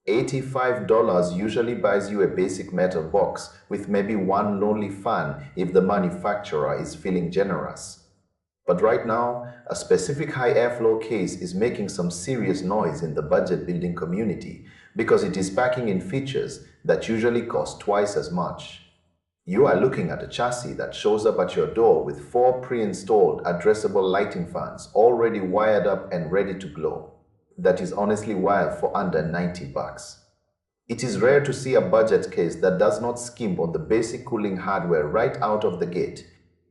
$85 usually buys you a basic metal box with maybe one lonely fan if the manufacturer is feeling generous. But right now, a specific high airflow case is making some serious noise in the budget building community because it is packing in features that usually cost twice as much. You are looking at a chassis that shows up at your door with 4 pre-installed addressable lighting fans already wired up and ready to glow. That is honestly wild for under 90 bucks. It is rare to see a budget case that does not skimp on the basic cooling hardware right out of the gate.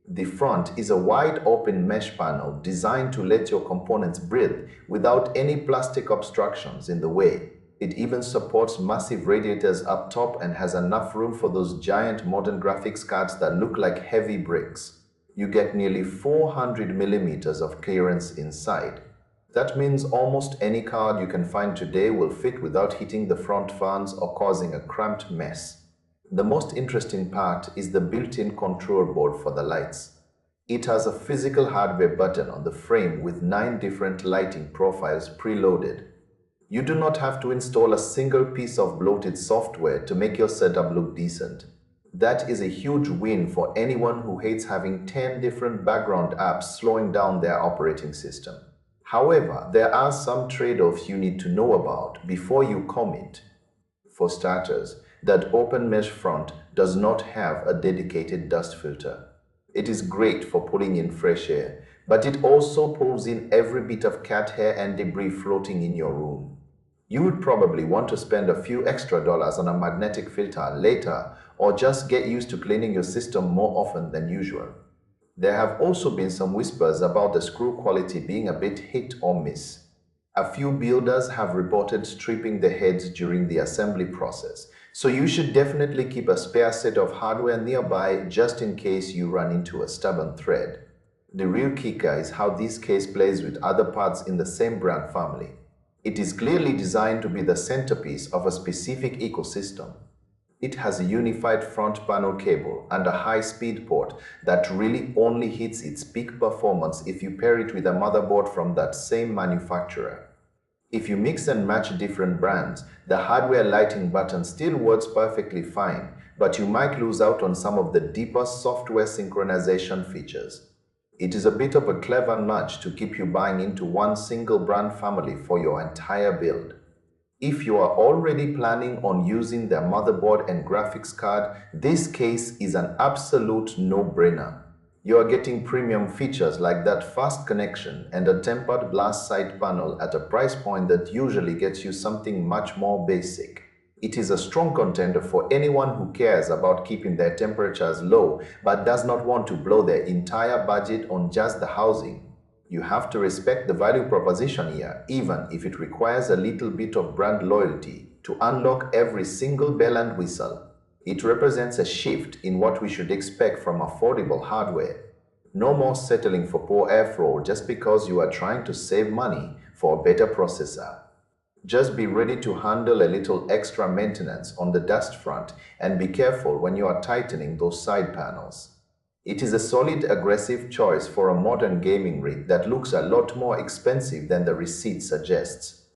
The front is a wide open mesh panel designed to let your components breathe without any plastic obstructions in the way. It even supports massive radiators up top and has enough room for those giant modern graphics cards that look like heavy bricks. You get nearly 400 millimeters of clearance inside. That means almost any card you can find today will fit without hitting the front fans or causing a cramped mess. The most interesting part is the built-in control board for the lights. It has a physical hardware button on the frame with 9 different lighting profiles preloaded. You do not have to install a single piece of bloated software to make your setup look decent. That is a huge win for anyone who hates having 10 different background apps slowing down their operating system. However, there are some trade-offs you need to know about before you commit. For starters, that open mesh front does not have a dedicated dust filter. It is great for pulling in fresh air, but it also pulls in every bit of cat hair and debris floating in your room. You would probably want to spend a few extra dollars on a magnetic filter later, or just get used to cleaning your system more often than usual. There have also been some whispers about the screw quality being a bit hit or miss. A few builders have reported stripping the heads during the assembly process, so you should definitely keep a spare set of hardware nearby just in case you run into a stubborn thread. The real kicker is how this case plays with other parts in the same brand family. It is clearly designed to be the centerpiece of a specific ecosystem. It has a unified front panel cable and a high-speed port that really only hits its peak performance if you pair it with a motherboard from that same manufacturer. If you mix and match different brands, the hardware lighting button still works perfectly fine, but you might lose out on some of the deeper software synchronization features. It is a bit of a clever nudge to keep you buying into one single brand family for your entire build. If you are already planning on using their motherboard and graphics card, this case is an absolute no-brainer. You are getting premium features like that fast connection and a tempered glass side panel at a price point that usually gets you something much more basic. It is a strong contender for anyone who cares about keeping their temperatures low but does not want to blow their entire budget on just the housing. You have to respect the value proposition here, even if it requires a little bit of brand loyalty to unlock every single bell and whistle. It represents a shift in what we should expect from affordable hardware. No more settling for poor airflow just because you are trying to save money for a better processor. Just be ready to handle a little extra maintenance on the dust front and be careful when you are tightening those side panels. It is a solid, aggressive choice for a modern gaming rig that looks a lot more expensive than the receipt suggests.